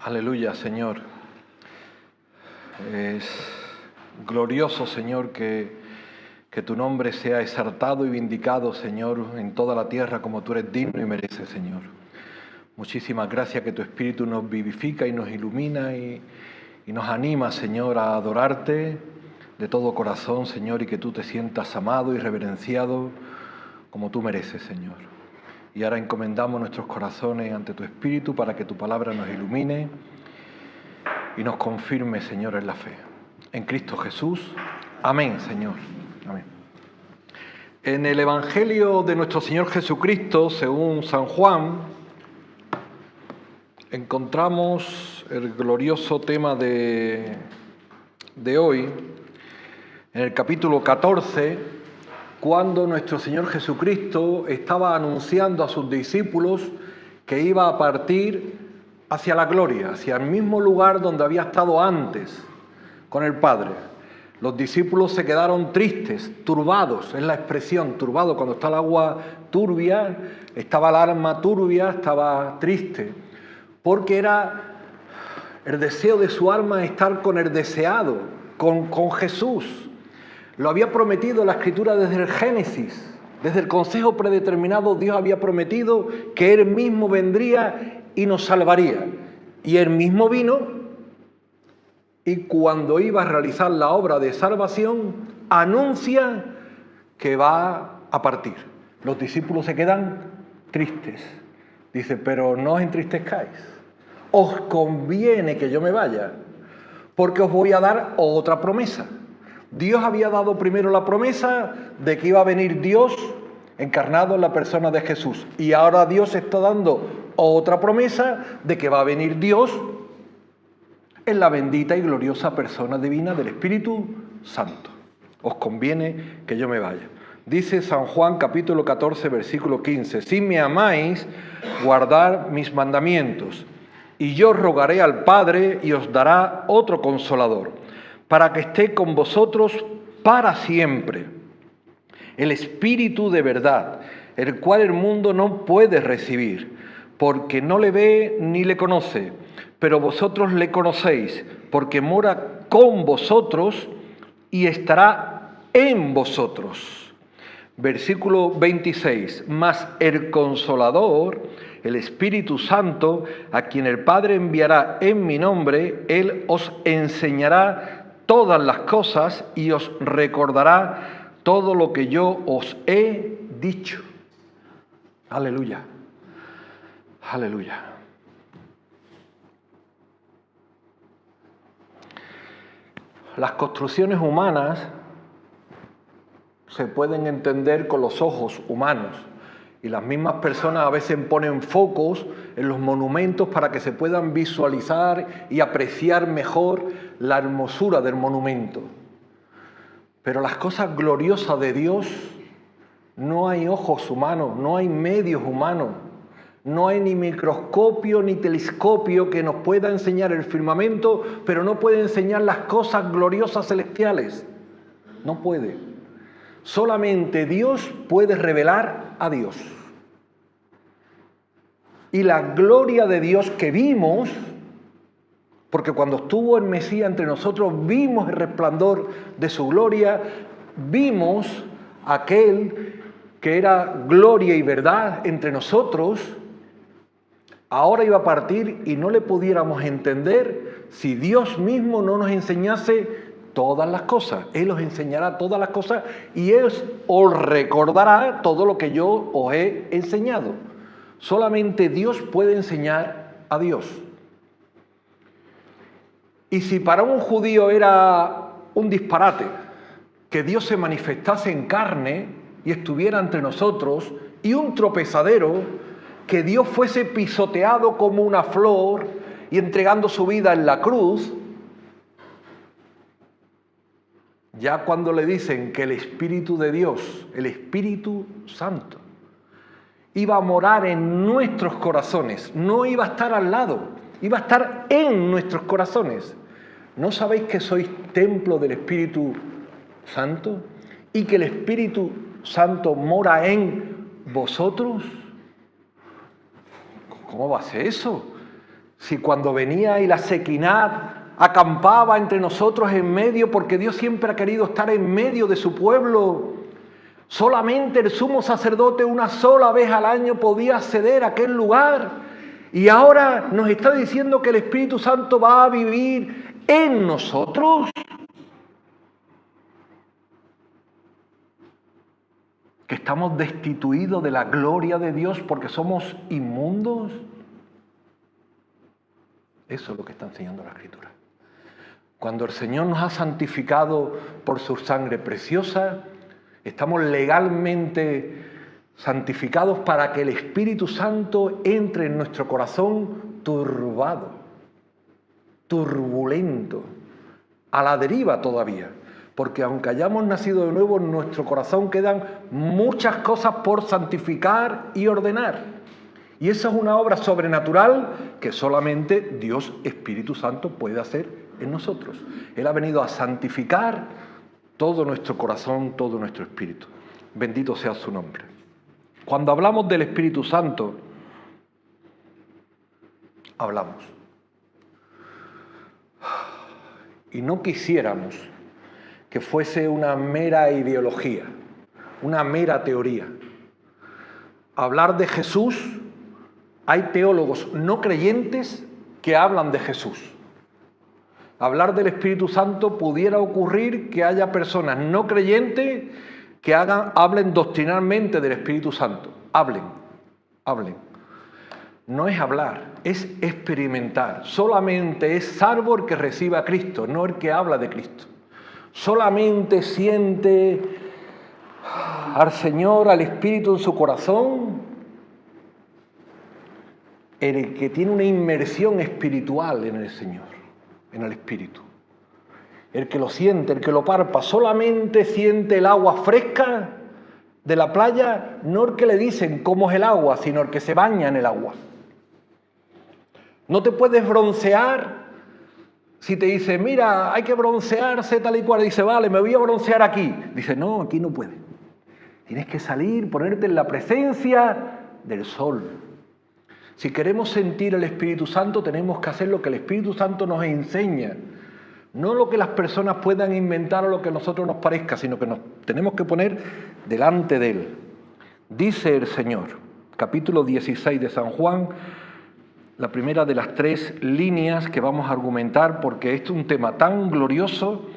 Aleluya, Señor. Es glorioso, Señor, que tu nombre sea exaltado y vindicado, Señor, en toda la tierra como tú eres digno y mereces, Señor. Muchísimas gracias que tu Espíritu nos vivifica y nos ilumina y nos anima, Señor, a adorarte de todo corazón, Señor, y que tú te sientas amado y reverenciado como tú mereces, Señor. Y ahora encomendamos nuestros corazones ante tu Espíritu para que tu palabra nos ilumine y nos confirme, Señor, en la fe. En Cristo Jesús. Amén, Señor. Amén. En el Evangelio de nuestro Señor Jesucristo, según San Juan, encontramos el glorioso tema de hoy, en el capítulo 14, cuando nuestro Señor Jesucristo estaba anunciando a sus discípulos que iba a partir hacia la gloria, hacia el mismo lugar donde había estado antes con el Padre. Los discípulos se quedaron tristes, turbados, es la expresión, turbado, cuando está el agua turbia, estaba el alma turbia, estaba triste, porque era el deseo de su alma estar con el deseado, con Jesús. Lo había prometido la Escritura desde el Génesis, desde el consejo predeterminado. Dios había prometido que Él mismo vendría y nos salvaría. Y Él mismo vino, y cuando iba a realizar la obra de salvación, anuncia que va a partir. Los discípulos se quedan tristes. Dice, pero no os entristezcáis. Os conviene que yo me vaya, porque os voy a dar otra promesa. Dios había dado primero la promesa de que iba a venir Dios encarnado en la persona de Jesús. Y ahora Dios está dando otra promesa de que va a venir Dios en la bendita y gloriosa persona divina del Espíritu Santo. Os conviene que yo me vaya. Dice San Juan capítulo 14, versículo 15. Si me amáis, guardad mis mandamientos. Y yo rogaré al Padre y os dará otro consolador, para que esté con vosotros para siempre. El Espíritu de verdad, el cual el mundo no puede recibir, porque no le ve ni le conoce, pero vosotros le conocéis, porque mora con vosotros y estará en vosotros. Versículo 26. Mas el Consolador, el Espíritu Santo, a quien el Padre enviará en mi nombre, Él os enseñará todas las cosas y os recordará todo lo que yo os he dicho. Aleluya. Aleluya. Las construcciones humanas se pueden entender con los ojos humanos y las mismas personas a veces ponen focos en los monumentos para que se puedan visualizar y apreciar mejor la hermosura del monumento. Pero las cosas gloriosas de Dios, no hay ojos humanos, no hay medios humanos, no hay ni microscopio ni telescopio que nos pueda enseñar el firmamento, pero no puede enseñar las cosas gloriosas celestiales. No puede. Solamente Dios puede revelar a Dios. Y la gloria de Dios que vimos, porque cuando estuvo el Mesías entre nosotros, vimos el resplandor de su gloria, vimos aquel que era gloria y verdad entre nosotros. Ahora iba a partir y no le pudiéramos entender si Dios mismo no nos enseñase todas las cosas. Él os enseñará todas las cosas y Él os recordará todo lo que yo os he enseñado. Solamente Dios puede enseñar a Dios. Y si para un judío era un disparate que Dios se manifestase en carne y estuviera entre nosotros, y un tropezadero que Dios fuese pisoteado como una flor y entregando su vida en la cruz, ya cuando le dicen que el Espíritu de Dios, el Espíritu Santo, iba a morar en nuestros corazones, no iba a estar al lado, iba a estar en nuestros corazones. ¿No sabéis que sois templo del Espíritu Santo y que el Espíritu Santo mora en vosotros? ¿Cómo va a ser eso? Si cuando venía y la Sequinat acampaba entre nosotros en medio, porque Dios siempre ha querido estar en medio de su pueblo, solamente el sumo sacerdote una sola vez al año podía acceder a aquel lugar. Y ahora nos está diciendo que el Espíritu Santo va a vivir en nosotros. Que estamos destituidos de la gloria de Dios porque somos inmundos. Eso es lo que está enseñando la Escritura. Cuando el Señor nos ha santificado por su sangre preciosa, estamos legalmente santificados para que el Espíritu Santo entre en nuestro corazón turbado, turbulento, a la deriva todavía. Porque aunque hayamos nacido de nuevo, en nuestro corazón quedan muchas cosas por santificar y ordenar. Y esa es una obra sobrenatural que solamente Dios Espíritu Santo puede hacer en nosotros. Él ha venido a santificar todo nuestro corazón, todo nuestro espíritu. Bendito sea su nombre. Cuando hablamos del Espíritu Santo, hablamos. Y no quisiéramos que fuese una mera ideología, una mera teoría. Hablar de Jesús, hay teólogos no creyentes que hablan de Jesús. Hablar del Espíritu Santo pudiera ocurrir que haya personas no creyentes que hablen doctrinalmente del Espíritu Santo. Hablen. No es hablar, es experimentar. Solamente es salvo el que recibe a Cristo, no el que habla de Cristo. Solamente siente al Señor, al Espíritu en su corazón, el que tiene una inmersión espiritual en el Señor, en el Espíritu. El que lo siente, el que lo palpa, solamente siente el agua fresca de la playa, no el que le dicen cómo es el agua, sino el que se baña en el agua. No te puedes broncear si te dice, mira, hay que broncearse tal y cual. Dice, vale, me voy a broncear aquí. Dice, no, aquí no puedes. Tienes que salir, ponerte en la presencia del sol. Si queremos sentir el Espíritu Santo, tenemos que hacer lo que el Espíritu Santo nos enseña. No lo que las personas puedan inventar o lo que a nosotros nos parezca, sino que nos tenemos que poner delante de Él. Dice el Señor, capítulo 16 de San Juan, la primera de las 3 líneas que vamos a argumentar, porque este es un tema tan glorioso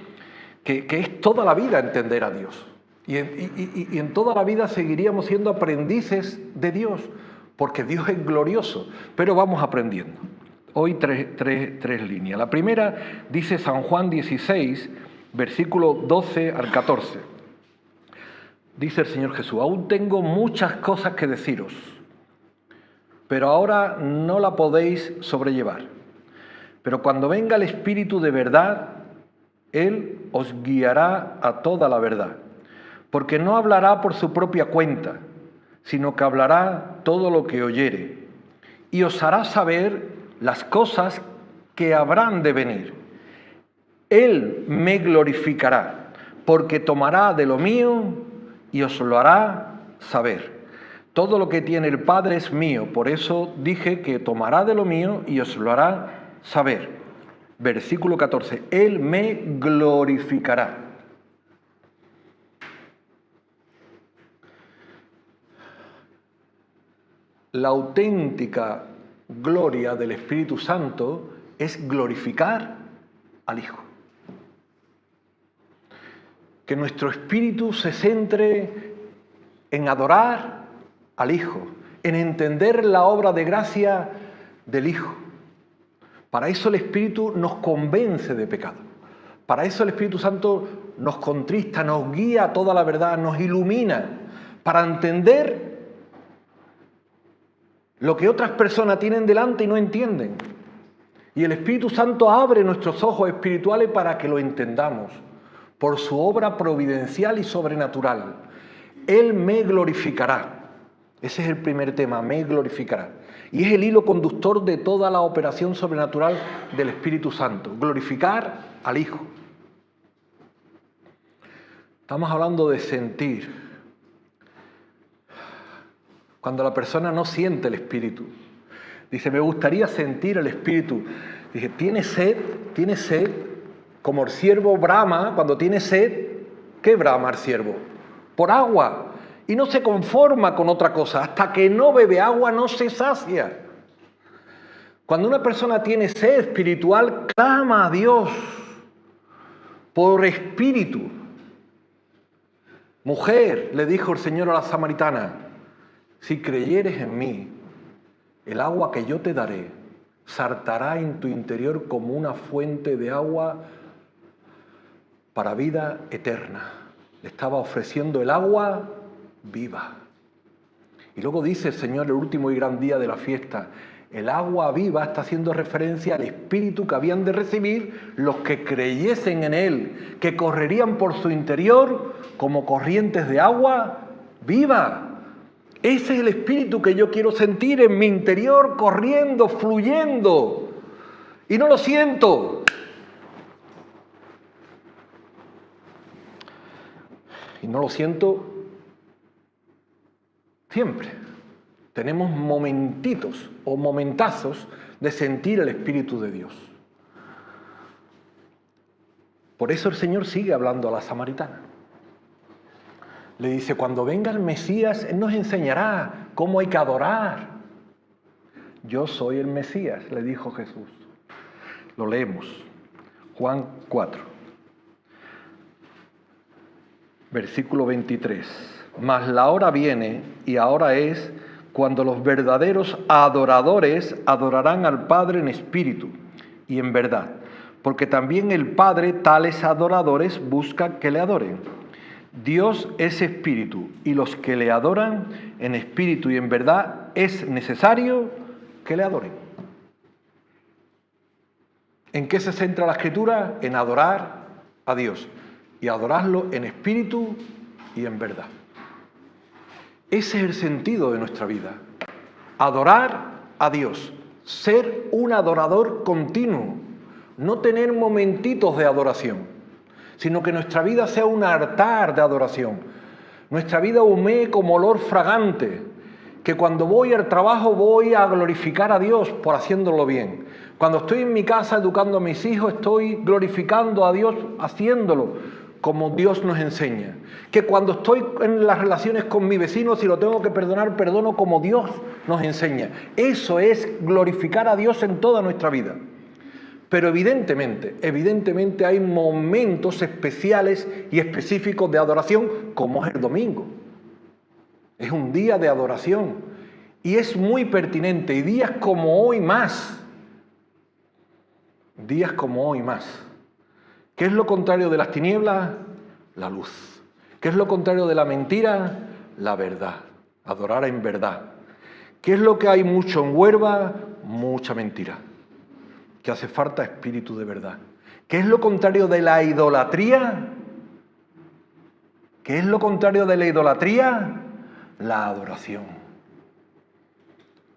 que es toda la vida entender a Dios. Y en toda la vida seguiríamos siendo aprendices de Dios, porque Dios es glorioso, pero vamos aprendiendo. Hoy tres líneas. La primera dice San Juan 16, versículo 12 al 14. Dice el Señor Jesús, aún tengo muchas cosas que deciros, pero ahora no la podéis sobrellevar. Pero cuando venga el Espíritu de verdad, Él os guiará a toda la verdad, porque no hablará por su propia cuenta, sino que hablará todo lo que oyere, y os hará saber las cosas que habrán de venir. Él me glorificará, porque tomará de lo mío y os lo hará saber. Todo lo que tiene el Padre es mío, por eso dije que tomará de lo mío y os lo hará saber. Versículo 14, Él me glorificará. La auténtica gloria del Espíritu Santo es glorificar al Hijo. Que nuestro espíritu se centre en adorar al Hijo, en entender la obra de gracia del Hijo. Para eso el Espíritu nos convence de pecado. Para eso el Espíritu Santo nos contrista, nos guía a toda la verdad, nos ilumina, para entender lo que otras personas tienen delante y no entienden. Y el Espíritu Santo abre nuestros ojos espirituales para que lo entendamos, por su obra providencial y sobrenatural. Él me glorificará. Ese es el primer tema, me glorificará. Y es el hilo conductor de toda la operación sobrenatural del Espíritu Santo, glorificar al Hijo. Estamos hablando de sentir. Cuando la persona no siente el Espíritu, Dice, me gustaría sentir el Espíritu. Dije, ¿tiene sed? ¿Tiene sed? Como el siervo brama, cuando tiene sed, ¿qué brama el siervo? Por agua. Y no se conforma con otra cosa. Hasta que no bebe agua no se sacia. Cuando una persona tiene sed espiritual, clama a Dios por espíritu. Mujer, le dijo el Señor a la samaritana, si creyeres en mí, el agua que yo te daré saltará en tu interior como una fuente de agua para vida eterna. Le estaba ofreciendo el agua viva. Y luego dice el Señor el último y gran día de la fiesta, el agua viva está haciendo referencia al Espíritu que habían de recibir los que creyesen en Él, que correrían por su interior como corrientes de agua viva. Ese es el Espíritu que yo quiero sentir en mi interior, corriendo, fluyendo. Y no lo siento. Y no lo siento siempre. Tenemos momentitos o momentazos de sentir el Espíritu de Dios. Por eso el Señor sigue hablando a la samaritana. Le dice, cuando venga el Mesías, Él nos enseñará cómo hay que adorar. Yo soy el Mesías, le dijo Jesús. Lo leemos. Juan 4. Versículo 23. Mas la hora viene, y ahora es, cuando los verdaderos adoradores adorarán al Padre en espíritu y en verdad, porque también el Padre tales adoradores busca que le adoren. Dios es espíritu, y los que le adoran en espíritu y en verdad es necesario que le adoren. ¿En qué se centra la Escritura? En adorar a Dios, y adorarlo en espíritu y en verdad. Ese es el sentido de nuestra vida. Adorar a Dios. Ser un adorador continuo. No tener momentitos de adoración, sino que nuestra vida sea un altar de adoración. Nuestra vida humee como olor fragante. Que cuando voy al trabajo voy a glorificar a Dios por haciéndolo bien. Cuando estoy en mi casa educando a mis hijos, estoy glorificando a Dios haciéndolo como Dios nos enseña. Que cuando estoy en las relaciones con mi vecino, si lo tengo que perdonar, perdono como Dios nos enseña. Eso es glorificar a Dios en toda nuestra vida. Pero evidentemente hay momentos especiales y específicos de adoración, como es el domingo. Es un día de adoración y es muy pertinente. Y días como hoy más. Días como hoy más. ¿Qué es lo contrario de las tinieblas? La luz. ¿Qué es lo contrario de la mentira? La verdad. Adorar en verdad. ¿Qué es lo que hay mucho en Huelva? Mucha mentira. Que hace falta espíritu de verdad. ¿Qué es lo contrario de la idolatría? ¿Qué es lo contrario de la idolatría? La adoración.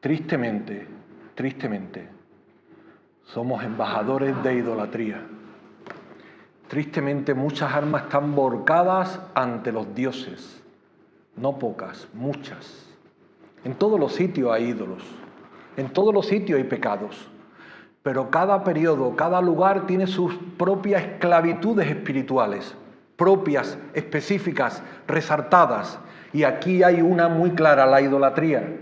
Tristemente, somos embajadores de idolatría. Tristemente muchas almas están volcadas ante los dioses. No pocas, muchas. En todos los sitios hay ídolos. En todos los sitios hay pecados. Pero cada periodo, cada lugar tiene sus propias esclavitudes espirituales, propias, específicas, resaltadas. Y aquí hay una muy clara, la idolatría.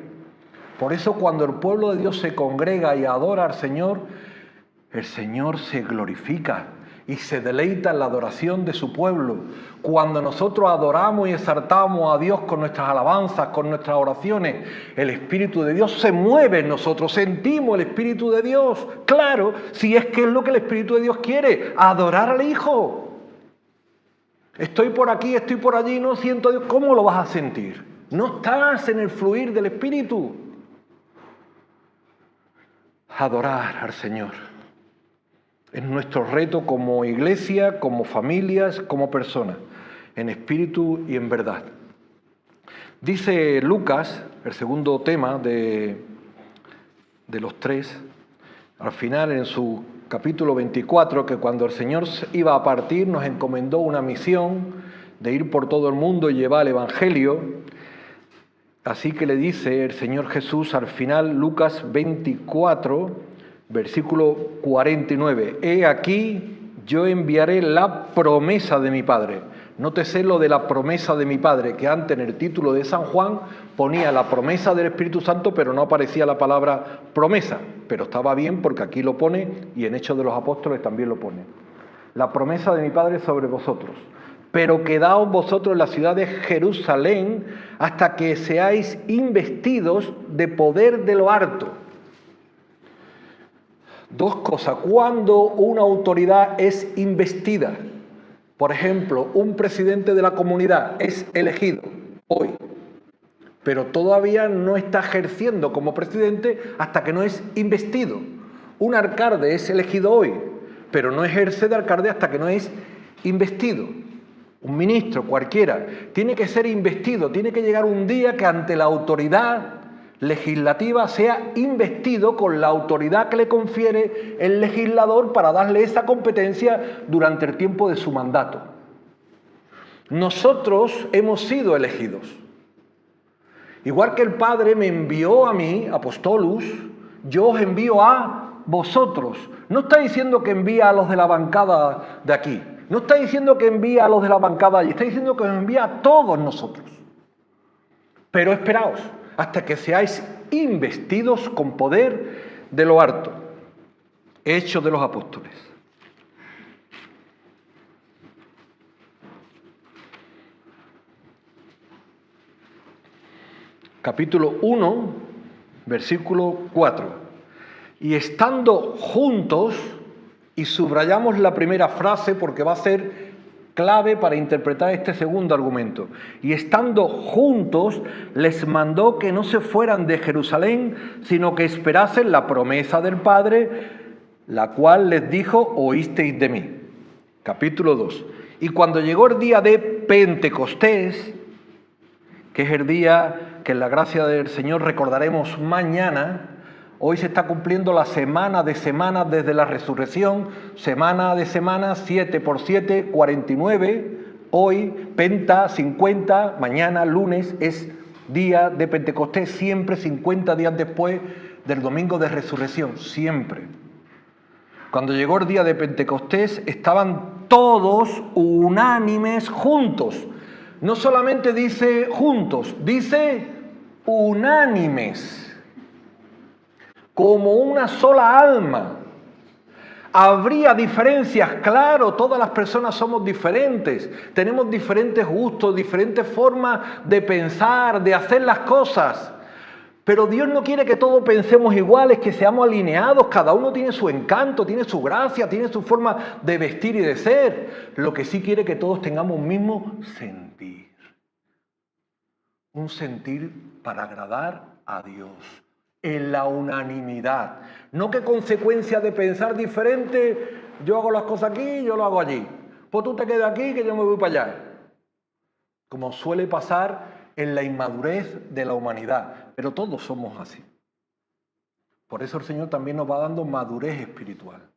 Por eso cuando el pueblo de Dios se congrega y adora al Señor, el Señor se glorifica y se deleita en la adoración de su pueblo. Cuando nosotros adoramos y exaltamos a Dios con nuestras alabanzas, con nuestras oraciones, el Espíritu de Dios se mueve en nosotros, sentimos el Espíritu de Dios. Claro, si es que es lo que el Espíritu de Dios quiere, adorar al Hijo. Estoy por aquí, estoy por allí, no siento a Dios. ¿Cómo lo vas a sentir? No estás en el fluir del Espíritu. Adorar al Señor. Es nuestro reto como iglesia, como familias, como personas, en espíritu y en verdad. Dice Lucas, el segundo tema de los tres, al final en su capítulo 24, que cuando el Señor iba a partir nos encomendó una misión de ir por todo el mundo y llevar el Evangelio. Así que le dice el Señor Jesús al final, Lucas 24, versículo 49. He aquí, yo enviaré la promesa de mi Padre. Nótese lo de la promesa de mi Padre, que antes en el título de San Juan ponía la promesa del Espíritu Santo, pero no aparecía la palabra promesa. Pero estaba bien porque aquí lo pone y en Hechos de los Apóstoles también lo pone. La promesa de mi Padre sobre vosotros. Pero quedaos vosotros en la ciudad de Jerusalén hasta que seáis investidos de poder de lo alto. Dos cosas. Cuando una autoridad es investida, por ejemplo, un presidente de la comunidad es elegido hoy, pero todavía no está ejerciendo como presidente hasta que no es investido. Un alcalde es elegido hoy, pero no ejerce de alcalde hasta que no es investido. Un ministro cualquiera tiene que ser investido, tiene que llegar un día que ante la autoridad legislativa sea investido con la autoridad que le confiere el legislador para darle esa competencia durante el tiempo de su mandato. Nosotros hemos sido elegidos. Igual que el Padre me envió a mí, Apostolus, yo os envío a vosotros. No está diciendo que envía a los de la bancada de aquí. No está diciendo que envía a los de la bancada allí. Está diciendo que os envía a todos nosotros. Pero esperaos hasta que seáis investidos con poder de lo alto. Hechos de los Apóstoles. Capítulo 1, versículo 4. Y estando juntos, y subrayamos la primera frase porque va a ser clave para interpretar este segundo argumento. Y estando juntos, les mandó que no se fueran de Jerusalén, sino que esperasen la promesa del Padre, la cual les dijo, oísteis de mí. Capítulo 2. Y cuando llegó el día de Pentecostés, que es el día que en la gracia del Señor recordaremos mañana, hoy se está cumpliendo la semana de semanas desde la resurrección, semana de semanas, 7 por 7, 49, hoy, penta, 50, mañana, lunes, es día de Pentecostés, siempre 50 días después del domingo de resurrección, siempre. Cuando llegó el día de Pentecostés, estaban todos unánimes juntos. No solamente dice juntos, dice unánimes. Como una sola alma. Habría diferencias, claro, todas las personas somos diferentes, tenemos diferentes gustos, diferentes formas de pensar, de hacer las cosas, pero Dios no quiere que todos pensemos iguales, que seamos alineados, cada uno tiene su encanto, tiene su gracia, tiene su forma de vestir y de ser. Lo que sí quiere que todos tengamos un mismo sentir, un sentir para agradar a Dios. En la unanimidad, no que consecuencia de pensar diferente, yo hago las cosas aquí, yo lo hago allí, pues tú te quedas aquí que yo me voy para allá, como suele pasar en la inmadurez de la humanidad, pero todos somos así. Por eso el Señor también nos va dando madurez espiritual,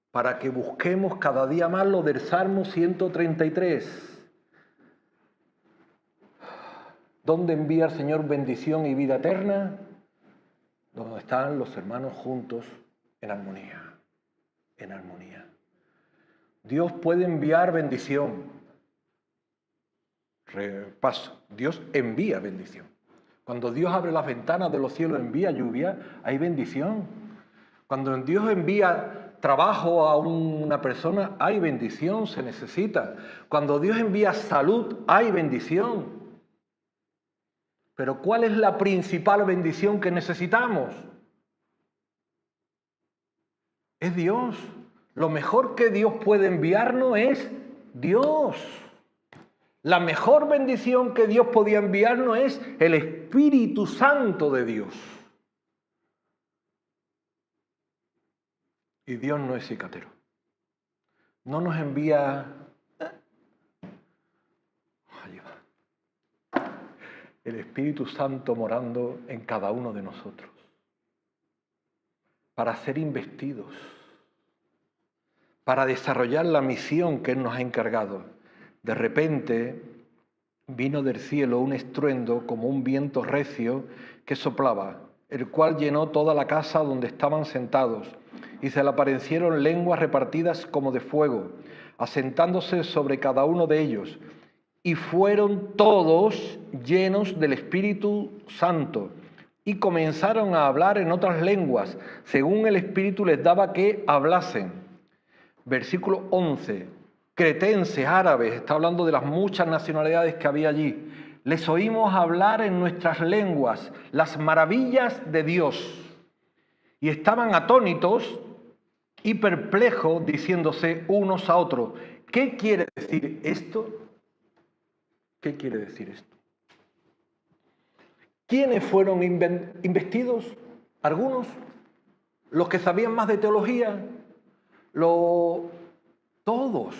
para que busquemos cada día más lo del Salmo 133, donde envía el Señor bendición y vida eterna, donde están los hermanos juntos en armonía, en armonía. Dios puede enviar bendición. Repaso, Dios envía bendición. Cuando Dios abre las ventanas de los cielos, envía lluvia, hay bendición. Cuando Dios envía trabajo a una persona, hay bendición, se necesita. Cuando Dios envía salud, hay bendición. Pero ¿cuál es la principal bendición que necesitamos? Es Dios. Lo mejor que Dios puede enviarnos es Dios. La mejor bendición que Dios podía enviarnos es el Espíritu Santo de Dios. Y Dios no es cicatero. No nos envía... Allí va. El Espíritu Santo morando en cada uno de nosotros, para ser investidos, para desarrollar la misión que Él nos ha encargado. De repente, vino del cielo un estruendo como un viento recio que soplaba, el cual llenó toda la casa donde estaban sentados, y se le aparecieron lenguas repartidas como de fuego, asentándose sobre cada uno de ellos, y fueron todos llenos del Espíritu Santo, y comenzaron a hablar en otras lenguas, según el Espíritu les daba que hablasen. Versículo 11. Cretenses, árabes, está hablando de las muchas nacionalidades que había allí. Les oímos hablar en nuestras lenguas las maravillas de Dios. Y estaban atónitos y perplejos, diciéndose unos a otros, ¿qué quiere decir esto? ¿Qué quiere decir esto? ¿Quiénes fueron investidos? Algunos. Los que sabían más de teología. Todos.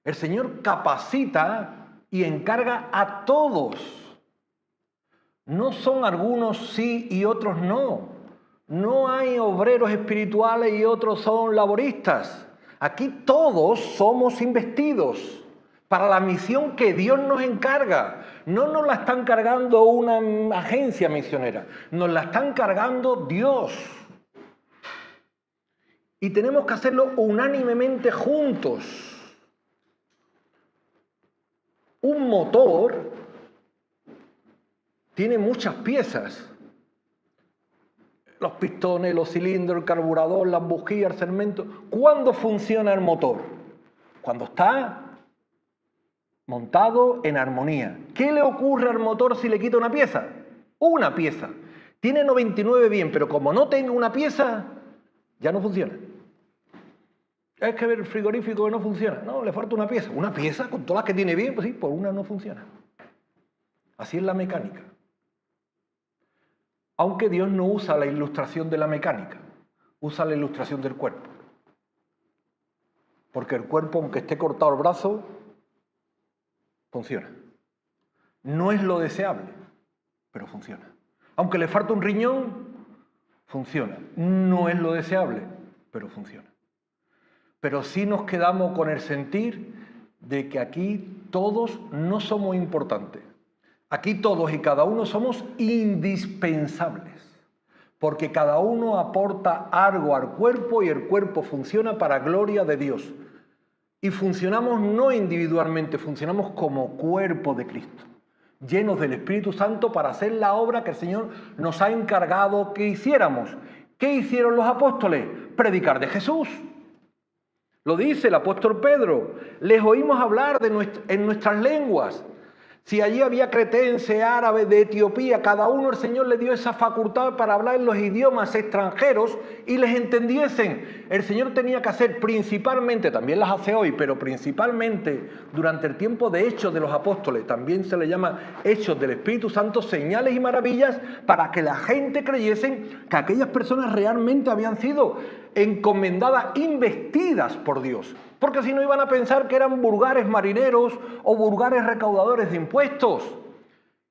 El Señor capacita y encarga a todos. No son algunos sí y otros no. No hay obreros espirituales y otros son laboristas. Aquí todos somos investidos para la misión que Dios nos encarga. No nos la está encargando una agencia misionera, nos la está encargando Dios. Y tenemos que hacerlo unánimemente juntos. Un motor tiene muchas piezas. Los pistones, los cilindros, el carburador, las bujías, el segmento. ¿Cuándo funciona el motor? Cuando está montado en armonía. ¿Qué le ocurre al motor si le quita una pieza? Una pieza. Tiene 99 bien, pero como no tenga una pieza, ya no funciona. Es que el frigorífico no funciona. No, le falta una pieza. Una pieza con todas las que tiene bien, pues sí, por una no funciona. Así es la mecánica. Aunque Dios no usa la ilustración de la mecánica, usa la ilustración del cuerpo. Porque el cuerpo, aunque esté cortado el brazo, funciona. No es lo deseable, pero funciona. Aunque le falta un riñón, funciona. No es lo deseable, pero funciona. Pero sí nos quedamos con el sentir de que aquí todos no somos importantes. Aquí todos y cada uno somos indispensables, porque cada uno aporta algo al cuerpo y el cuerpo funciona para gloria de Dios. Y funcionamos no individualmente, funcionamos como cuerpo de Cristo, llenos del Espíritu Santo para hacer la obra que el Señor nos ha encargado que hiciéramos. ¿Qué hicieron los apóstoles? Predicar de Jesús. Lo dice el apóstol Pedro, les oímos hablar en nuestras lenguas. Si allí había cretenses, árabes, de Etiopía, cada uno el Señor le dio esa facultad para hablar en los idiomas extranjeros y les entendiesen. El Señor tenía que hacer principalmente, también las hace hoy, pero principalmente durante el tiempo de Hechos de los Apóstoles, también se le llama Hechos del Espíritu Santo, señales y maravillas para que la gente creyesen que aquellas personas realmente habían sido encomendadas, investidas por Dios. Porque si no iban a pensar que eran vulgares marineros o vulgares recaudadores de impuestos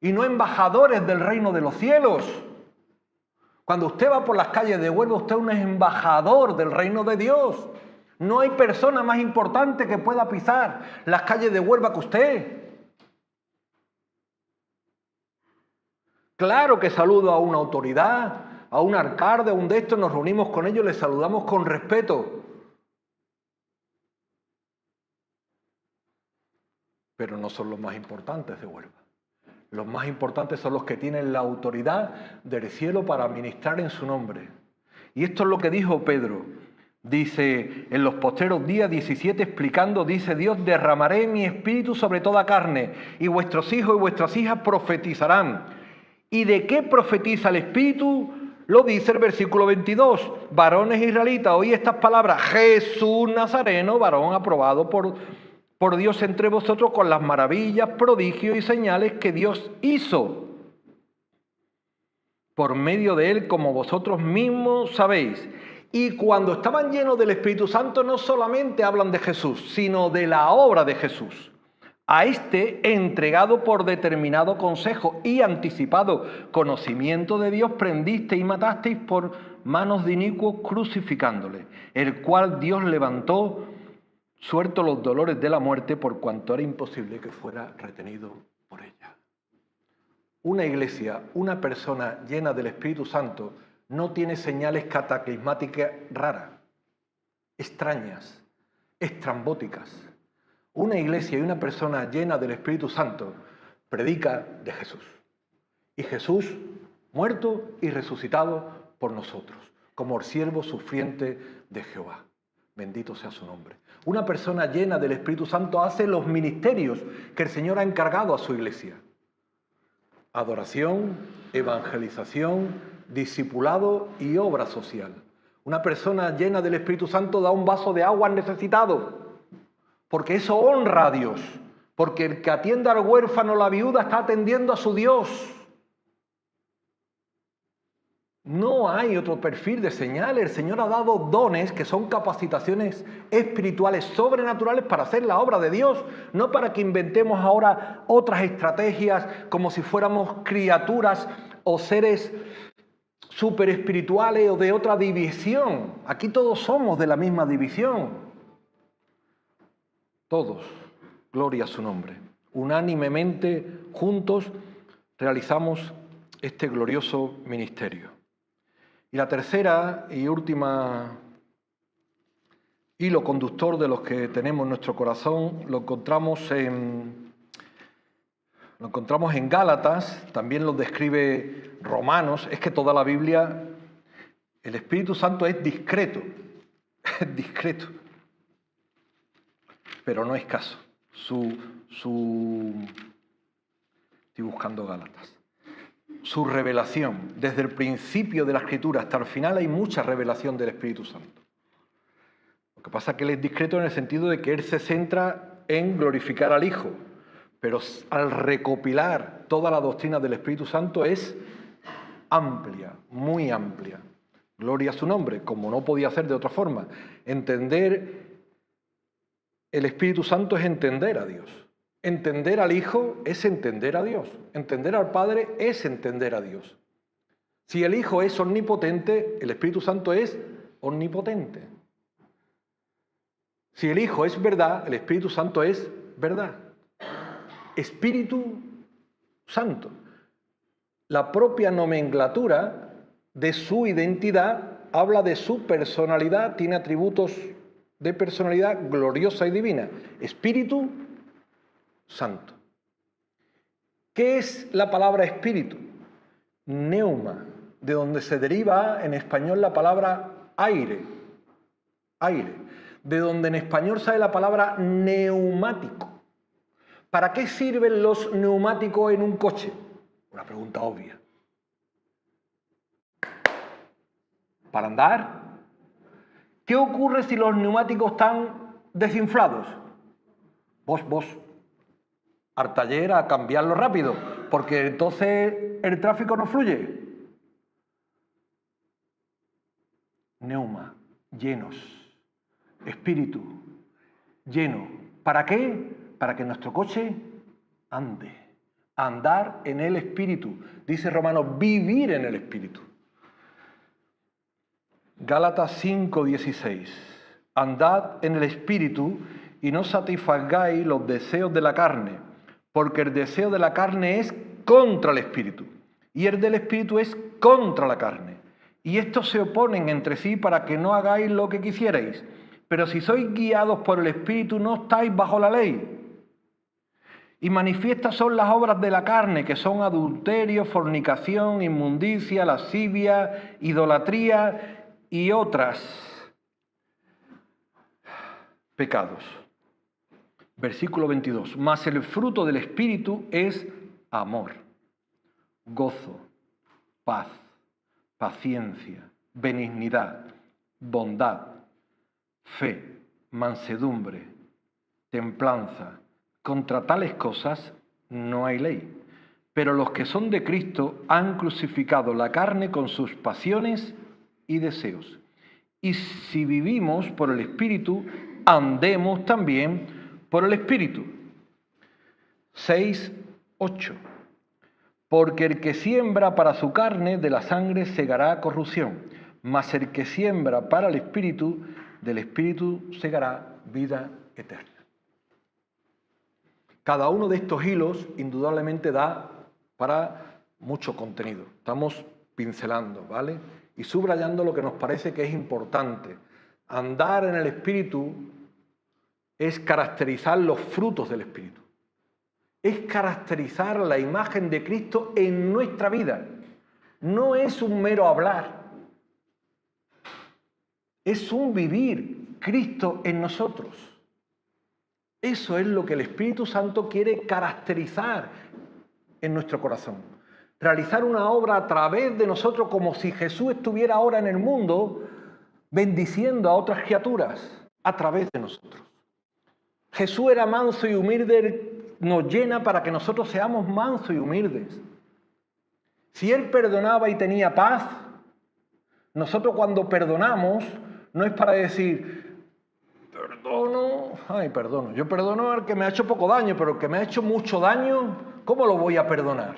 y no embajadores del reino de los cielos. Cuando usted va por las calles de Huelva, usted es un embajador del reino de Dios. No hay persona más importante que pueda pisar las calles de Huelva que usted. Claro que saludo a una autoridad, a un alcalde, a un de estos, nos reunimos con ellos, les saludamos con respeto. Pero no son los más importantes de Huelva. Los más importantes son los que tienen la autoridad del cielo para ministrar en su nombre. Y esto es lo que dijo Pedro. Dice, en los postreros días 17 explicando, dice Dios, derramaré mi espíritu sobre toda carne, y vuestros hijos y vuestras hijas profetizarán. ¿Y de qué profetiza el espíritu? Lo dice el versículo 22. Varones israelitas, oí estas palabras, Jesús Nazareno, varón aprobado por Dios entre vosotros con las maravillas, prodigios y señales que Dios hizo por medio de él, como vosotros mismos sabéis. Y cuando estaban llenos del Espíritu Santo, no solamente hablan de Jesús, sino de la obra de Jesús. A este, entregado por determinado consejo y anticipado conocimiento de Dios, prendisteis y matasteis por manos de inicuos crucificándole, el cual Dios levantó suelto los dolores de la muerte por cuanto era imposible que fuera retenido por ella. Una iglesia, una persona llena del Espíritu Santo, no tiene señales cataclismáticas raras, extrañas, estrambóticas. Una iglesia y una persona llena del Espíritu Santo predica de Jesús. Y Jesús muerto y resucitado por nosotros, como el siervo sufriente de Jehová. Bendito sea su nombre. Una persona llena del Espíritu Santo hace los ministerios que el Señor ha encargado a su iglesia. Adoración, evangelización, discipulado y obra social. Una persona llena del Espíritu Santo da un vaso de agua al necesitado, porque eso honra a Dios, porque el que atiende al huérfano o la viuda está atendiendo a su Dios. No hay otro perfil de señal. El Señor ha dado dones que son capacitaciones espirituales sobrenaturales para hacer la obra de Dios, no para que inventemos ahora otras estrategias como si fuéramos criaturas o seres super espirituales o de otra división. Aquí todos somos de la misma división. Todos, gloria a su nombre. Unánimemente, juntos, realizamos este glorioso ministerio. Y la tercera y última hilo conductor de los que tenemos en nuestro corazón lo encontramos en Gálatas, también lo describe Romanos. Es que toda la Biblia, el Espíritu Santo es discreto, pero no es escaso. Estoy buscando Gálatas. Su revelación, desde el principio de la Escritura hasta el final hay mucha revelación del Espíritu Santo. Lo que pasa es que Él es discreto en el sentido de que Él se centra en glorificar al Hijo, pero al recopilar toda la doctrina del Espíritu Santo es amplia, muy amplia. Gloria a su nombre, como no podía ser de otra forma. Entender el Espíritu Santo es entender a Dios. Entender al Hijo es entender a Dios. Entender al Padre es entender a Dios. Si el Hijo es omnipotente, el Espíritu Santo es omnipotente. Si el Hijo es verdad, el Espíritu Santo es verdad. Espíritu Santo. La propia nomenclatura de su identidad habla de su personalidad, tiene atributos de personalidad gloriosa y divina. Espíritu Santo. ¿Qué es la palabra espíritu? Neuma, de donde se deriva en español la palabra aire. Aire. De donde en español sale la palabra neumático. ¿Para qué sirven los neumáticos en un coche? Una pregunta obvia. ¿Para andar? ¿Qué ocurre si los neumáticos están desinflados? Vos, al taller a cambiarlo rápido, porque entonces el tráfico no fluye. Neuma, llenos, espíritu, lleno. ¿Para qué? Para que nuestro coche ande. Andar en el espíritu. Dice Romanos, vivir en el espíritu. Gálatas 5:16. Andad en el espíritu y no satisfagáis los deseos de la carne, porque el deseo de la carne es contra el espíritu y el del espíritu es contra la carne. Y estos se oponen entre sí para que no hagáis lo que quisierais. Pero si sois guiados por el espíritu no estáis bajo la ley. Y manifiestas son las obras de la carne, que son adulterio, fornicación, inmundicia, lascivia, idolatría y otras pecados. Versículo 22. Mas el fruto del Espíritu es amor, gozo, paz, paciencia, benignidad, bondad, fe, mansedumbre, templanza. Contra tales cosas no hay ley. Pero los que son de Cristo han crucificado la carne con sus pasiones y deseos. Y si vivimos por el Espíritu, andemos también por el Espíritu. 6:8. Porque el que siembra para su carne, de la sangre segará corrupción, mas el que siembra para el Espíritu, del Espíritu segará vida eterna. Cada uno de estos hilos indudablemente da para mucho contenido. Estamos pincelando, ¿vale? Y subrayando lo que nos parece que es importante. Andar en el Espíritu es caracterizar los frutos del Espíritu. Es caracterizar la imagen de Cristo en nuestra vida. No es un mero hablar. Es un vivir Cristo en nosotros. Eso es lo que el Espíritu Santo quiere caracterizar en nuestro corazón. Realizar una obra a través de nosotros como si Jesús estuviera ahora en el mundo bendiciendo a otras criaturas a través de nosotros. Jesús era manso y humilde, nos llena para que nosotros seamos mansos y humildes. Si Él perdonaba y tenía paz, nosotros cuando perdonamos no es para decir, perdono. Yo perdono al que me ha hecho poco daño, pero el que me ha hecho mucho daño, ¿cómo lo voy a perdonar?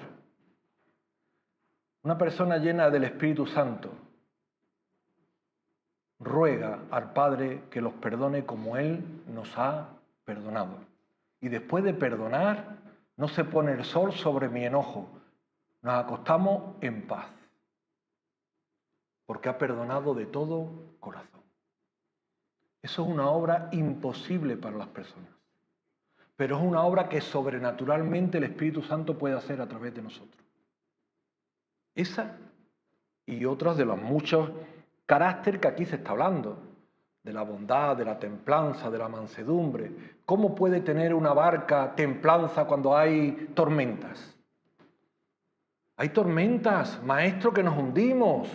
Una persona llena del Espíritu Santo ruega al Padre que los perdone como Él nos ha perdonado. Y después de perdonar, no se pone el sol sobre mi enojo. Nos acostamos en paz, porque ha perdonado de todo corazón. Eso es una obra imposible para las personas, pero es una obra que sobrenaturalmente el Espíritu Santo puede hacer a través de nosotros. Esa y otras de los muchos caracteres que aquí se está hablando, de la bondad, de la templanza, de la mansedumbre. ¿Cómo puede tener una barca templanza cuando hay tormentas? Hay tormentas, maestro, que nos hundimos.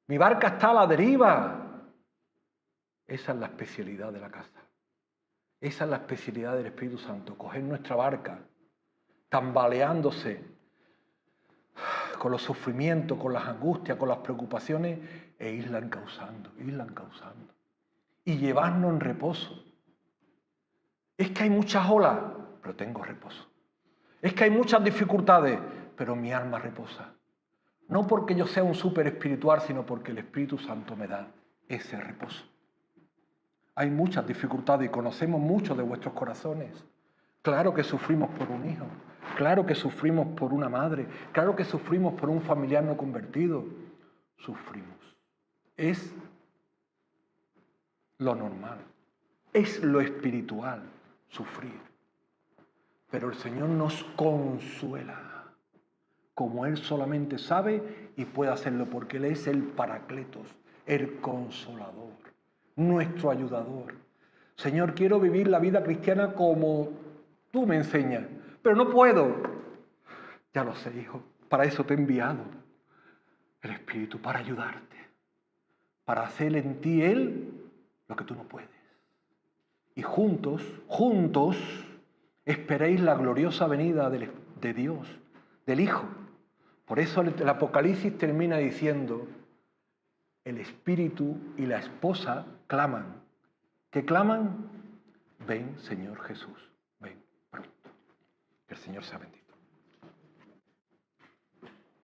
Mi barca está a la deriva. Esa es la especialidad de la casa. Esa es la especialidad del Espíritu Santo, coger nuestra barca, tambaleándose con los sufrimientos, con las angustias, con las preocupaciones, e irla encauzando. Y llevarnos en reposo. Es que hay muchas olas, pero tengo reposo. Es que hay muchas dificultades, pero mi alma reposa. No porque yo sea un súper espiritual, sino porque el Espíritu Santo me da ese reposo. Hay muchas dificultades y conocemos mucho de vuestros corazones. Claro que sufrimos por un hijo, claro que sufrimos por una madre, claro que sufrimos por un familiar no convertido. Sufrimos. Es lo normal, es lo espiritual, sufrir. Pero el Señor nos consuela, como Él solamente sabe y puede hacerlo, porque Él es el Paracletos, el Consolador, nuestro ayudador. Señor, quiero vivir la vida cristiana como tú me enseñas, pero no puedo. Ya lo sé, hijo, para eso te he enviado el Espíritu, para ayudarte, para hacer en ti Él lo que tú no puedes. Y juntos, esperéis la gloriosa venida de Dios, del Hijo. Por eso el Apocalipsis termina diciendo, el Espíritu y la esposa claman. ¿Qué claman? Ven, Señor Jesús, ven pronto. Que el Señor sea bendito.